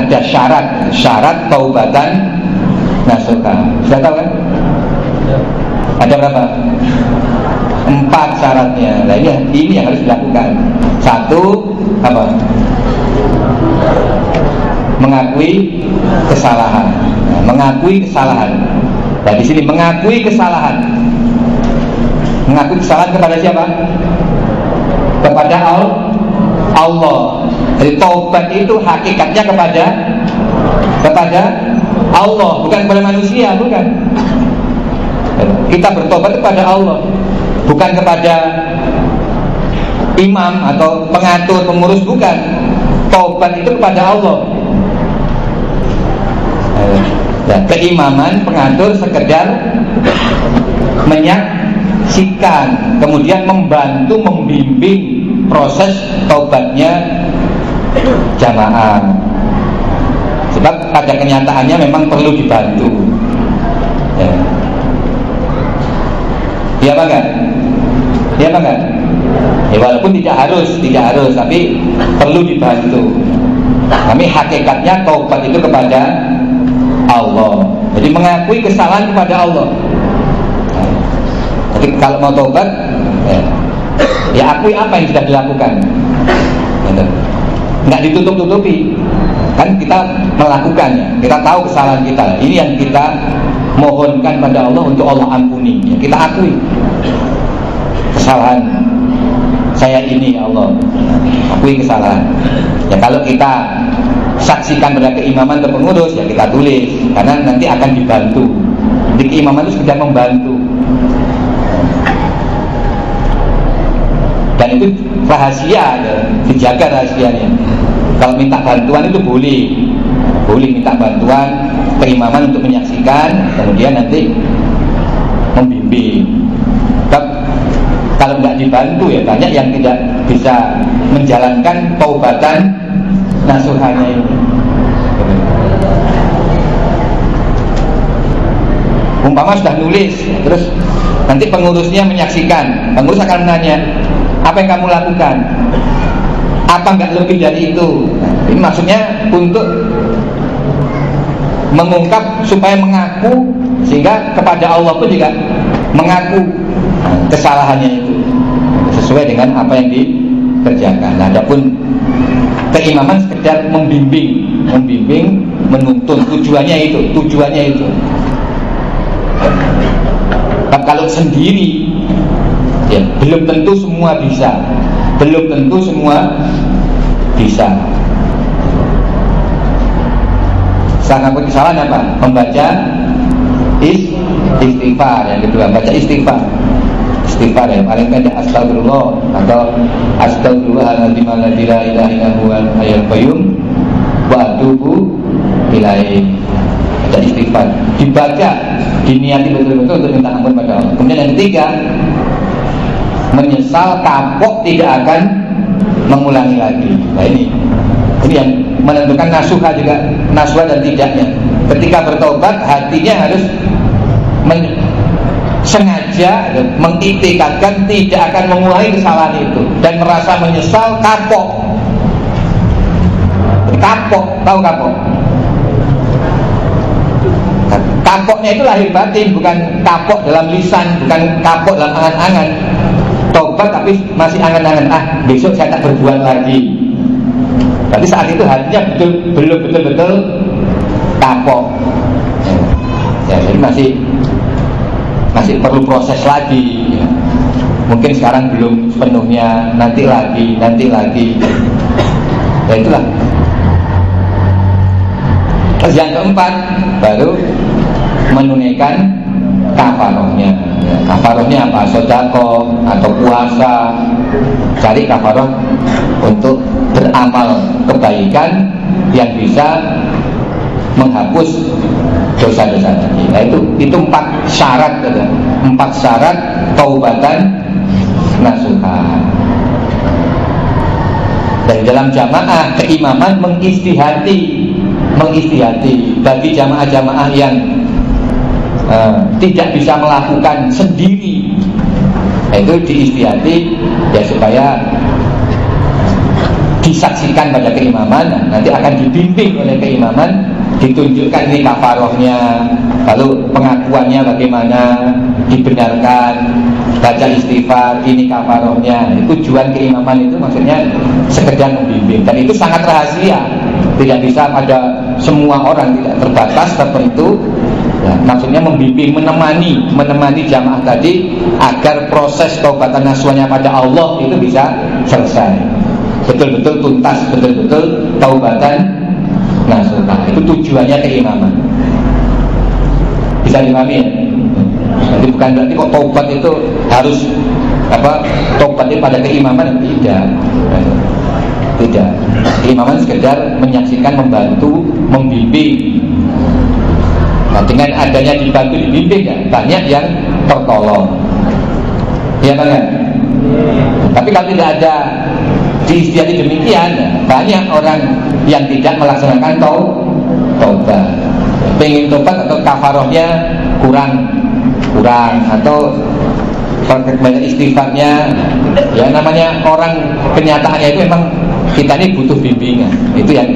ada syarat taubatan nasuha. Sudah tahu kan? Ada berapa? 4 syaratnya. Nah ini yang harus dilakukan. 1, apa? Mengakui kesalahan. Mengakui kesalahan. Nah di sini mengakui kesalahan. Mengakui kesalahan kepada siapa? Kepada Allah. Jadi taubat itu hakikatnya kepada Allah, bukan kepada manusia, bukan. Kita bertobat kepada Allah, bukan kepada imam atau pengatur, pengurus, bukan. Taubat itu kepada Allah. Nah, keimaman, pengatur sekedar menyaksikan, kemudian membantu, membimbing proses taubatnya jamaah. Sebab pada kenyataannya memang perlu dibantu. Ya apa enggak? Ya apa enggak? Ya walaupun tidak harus, tapi perlu dibantu. Kami hakikatnya taubat itu kepada Allah. Jadi mengakui kesalahan kepada Allah. Jadi kalau mau taubat, ya akui apa yang sudah dilakukan. Nggak ditutup-tutupi. Kan kita melakukannya, kita tahu kesalahan kita. Ini yang kita mohonkan pada Allah untuk Allah ampuni. Ya, kita akui kesalahan saya ini, ya Allah, akui kesalahan. Ya kalau kita saksikan pada keimaman atau pengurus, ya kita tulis, karena nanti akan dibantu. Jadi keimaman itu sekedar membantu. Dan itu rahasia, ya, dijaga rahasianya. Kalau minta bantuan itu boleh minta bantuan keimaman untuk menyaksikan, kemudian nanti membimbing. Kalau nggak dibantu, ya banyak yang tidak bisa menjalankan taubatan nasuhanya ini. Umpama sudah nulis, terus nanti pengurusnya menyaksikan, pengurus akan menanya, apa yang kamu lakukan? Apa nggak lebih dari itu? Ini maksudnya untuk mengungkap supaya mengaku, sehingga kepada Allah pun juga mengaku kesalahannya itu sesuai dengan apa yang dikerjakan. Nah, adapun keimaman sekedar membimbing, menuntun, tujuannya itu. Kalau sendiri, ya belum tentu semua bisa. Sangat kesalahan apa? Membaca istighfar. Yang kedua, baca istighfar. Istighfar yang paling pendek, astagfirullah atau astagfirullahaladzim alladzi la ilaha illa huwal hayyul qayyum wa atubu ilaihi. Baca istighfar, dibaca, diniati betul-betul untuk minta ampun pada Allah. Kemudian yang ketiga, menyesal, kapok, tidak akan mengulangi lagi. Nah ini yang menentukan nasuha dan tidaknya. Ketika bertobat, hatinya harus sengaja mengiktikadkan tidak akan mengulangi kesalahan itu dan merasa menyesal, kapok. Tahu kapok? Kapoknya itu lahir batin, bukan kapok dalam lisan, bukan kapok dalam angan-angan. Tobat tapi masih angan-angan, besok saya tak berbuat lagi. Berarti saat itu hatinya belum betul-betul kapok. Ya, jadi masih perlu proses lagi. Ya. Mungkin sekarang belum sepenuhnya, nanti lagi. Ya itulah. Terus yang keempat, baru menunaikan kafarohnya. Ya, kafarohnya apa? Sedekah atau puasa. Cari kafaroh untuk beramal kebaikan yang bisa menghapus dosa-dosa tadi. Nah itu 4 syarat, 4 syarat taubatan nasuha. Dan dalam jamaah keimaman mengistihati bagi jamaah-jamaah yang tidak bisa melakukan sendiri, itu diistihati ya supaya disaksikan pada keimaman, nanti akan dibimbing oleh keimaman, ditunjukkan ini kafarohnya, lalu pengakuannya bagaimana, dibenarkan, baca istighfar, ini kafarohnya. Tujuan keimaman itu maksudnya sekedar membimbing, dan itu sangat rahasia, tidak bisa pada semua orang, tidak terbatas tertentu. Ya, maksudnya membimbing, menemani jamaah tadi agar proses taubatan nasuhnya pada Allah itu bisa selesai, betul-betul tuntas, betul-betul taubatan nasuha. Itu tujuannya keimaman. Bisa dipahami ya? Jadi bukan berarti kok taubat itu harus taubatnya pada keimaman, tidak. Keimaman sekedar menyaksikan, membantu, membimbing. Nah, dengan adanya dibantu, dibimbing ya, banyak yang tertolong. Iya kan? Tapi kalau tidak ada diistiadat demikian, banyak orang yang tidak melaksanakan taubat. Pengen taubat atau kafarohnya kurang, atau banyak istighfarnya. Ya namanya orang, kenyataannya itu memang kita ini butuh bimbingan. Itu yang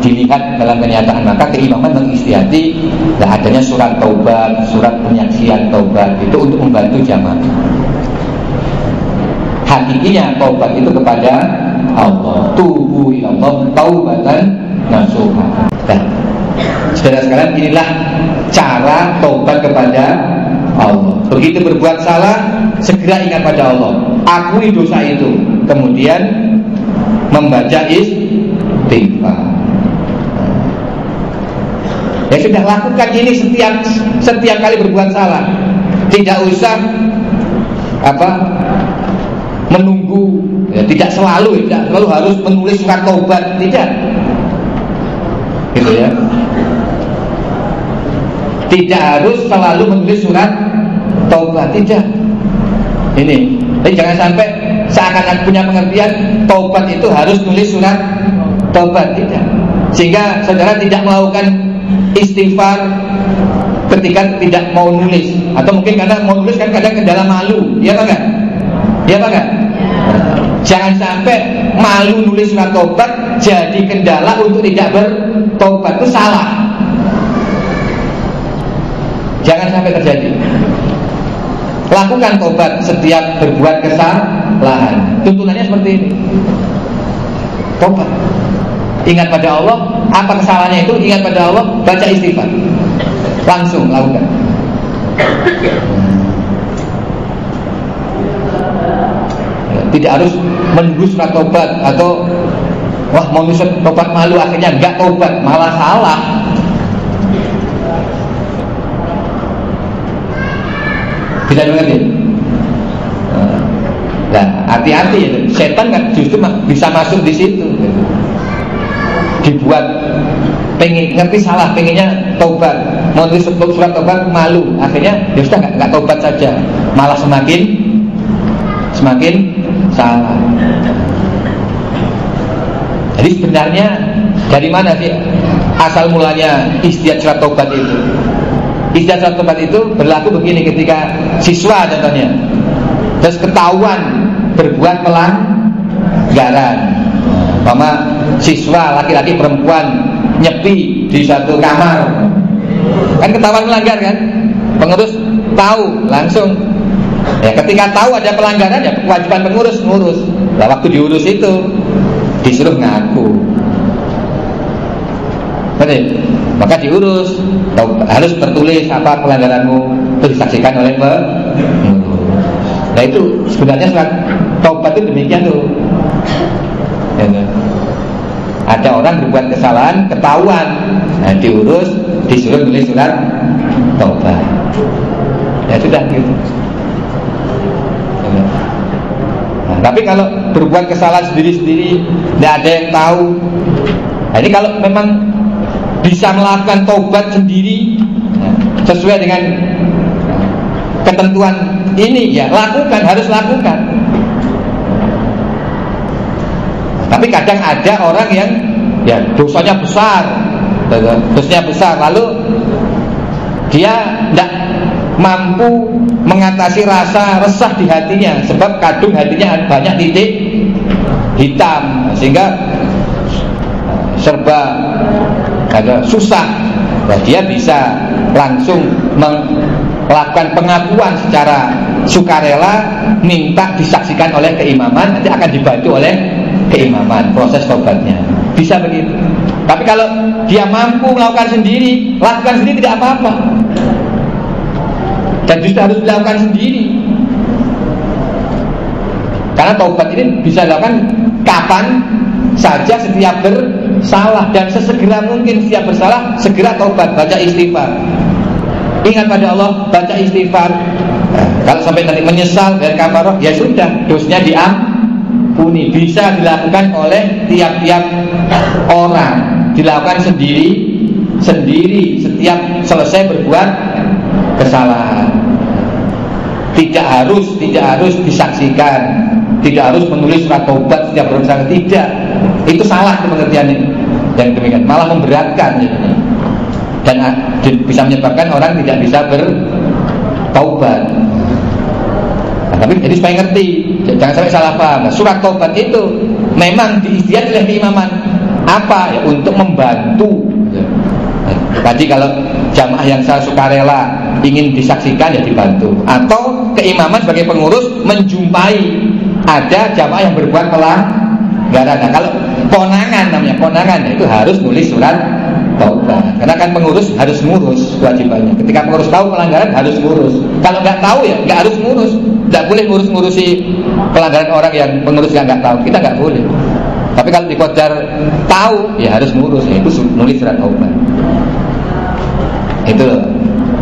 dilihat dalam kenyataan. Maka keimaman mengistiati adanya surat taubat, surat penyaksian taubat itu untuk membantu jamaah. Hakikinya taubat itu kepada Allah. Tubu ilallah taubatan nasuha. Nah, saudara-saudara, inilah cara taubat kepada Allah. Begitu berbuat salah, segera ingat pada Allah, akui dosa itu, kemudian membaca istighfar. Ya sudah, lakukan ini setiap kali berbuat salah. Tidak usah menunggu, ya, tidak selalu harus menulis surat taubat, tidak. Gitu ya. Tidak harus selalu menulis surat taubat, tidak. Ini, jadi jangan sampai seakan-akan punya pengertian taubat itu harus nulis surat taubat, tidak. Sehingga saudara tidak melakukan istighfar ketika tidak mau nulis, atau mungkin karena mau nulis kan kadang kendala malu, ya apa enggak? Ya apa enggak? Jangan sampai malu nulis surat taubat jadi kendala untuk tidak bertobat, itu salah. Jangan sampai terjadi. Lakukan tobat setiap berbuat kesalahan. Tuntunannya seperti ini. Tobat. Ingat pada Allah, apa kesalahannya itu, ingat pada Allah, baca istighfar. Langsung lakukan. Tidak harus menunggu surat tobat, atau wah mau nulis tobat malu akhirnya enggak tobat, malah salah. Bisa mengerti? Nah, hati-hati ya. Setan kan justru bisa masuk di situ. Dibuat pengen ngerti salah, pengennya tobat, mau nulis surat tobat malu, akhirnya ya sudah nggak tobat saja, malah semakin salah. Jadi sebenarnya dari mana sih asal mulanya istiadat surat tobat itu? Istiadat surat tobat itu berlaku begini, ketika siswa contohnya terus ketahuan berbuat pelanggaran, siswa laki-laki perempuan nyepi di satu kamar, kan ketahuan melanggar kan, pengurus tahu langsung. Ya, ketika tahu ada pelanggaran, ya kewajiban pengurus ngurus. Nah, waktu diurus itu disuruh ngaku, betul? Maka diurus, harus tertulis apa pelanggaranmu, itu disaksikan oleh pengurus. Nah itu sebenarnya surat taubat itu demikian tuh. Ya, ada orang berbuat kesalahan, ketahuan, nah, diurus, disuruh nulis surat taubat. Ya sudah gitu. Nah, tapi kalau berbuat kesalahan sendiri-sendiri, tidak ada yang tahu. Nah, ini kalau memang bisa melakukan taubat sendiri, sesuai dengan ketentuan ini, ya lakukan, harus lakukan. Tapi kadang ada orang yang ya dosanya besar, lalu dia tidak mampu mengatasi rasa resah di hatinya, sebab kadung hatinya banyak titik hitam. sehingga serba susah. Nah, dia bisa langsung melakukan pengakuan secara sukarela, minta disaksikan oleh keimaman, nanti akan dibantu oleh keimaman proses tobatnya. Bisa begitu. Tapi kalau dia mampu melakukan sendiri, lakukan sendiri tidak apa-apa. Dan justru harus dilakukan sendiri. Karena taubat ini bisa dilakukan kapan saja setiap bersalah, dan sesegera mungkin setiap bersalah segera taubat, baca istighfar. Ingat pada Allah, baca istighfar. Kalau sampai nanti menyesal dari kafarah, ya sudah, dosanya diampuni. Bisa dilakukan oleh tiap-tiap orang, dilakukan sendiri setiap selesai berbuat kesalahan. Tidak harus disaksikan, tidak harus menulis surat taubat setiap bersalah, tidak. Itu salah pengertian ini. Yang demikian malah memberatkan jadinya. Dan bisa menyebabkan orang tidak bisa bertaubat. Nah, tapi jadi supaya ngerti, jangan sampai salah paham. Nah, surat taubat itu memang diistiadat oleh keimaman. Apa ya? Untuk membantu. Tadi kalau jamaah yang saya sukarela ingin disaksikan, ya dibantu. Atau keimaman sebagai pengurus menjumpai ada jamaah yang berbuat pelanggaran. Nah, kalau konangan itu harus nulis surat taubat. Karena kan pengurus harus ngurus kewajibannya. Ketika pengurus tahu pelanggaran harus ngurus. Kalau nggak tahu ya nggak harus ngurus. Nggak boleh ngurusi pelanggaran orang yang pengurus yang nggak tahu. Kita nggak boleh. Tapi kalau dikodar tahu ya harus ngurus. Ya, itu nulis surat taubat. Itu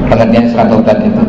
pengertian surat taubat itu.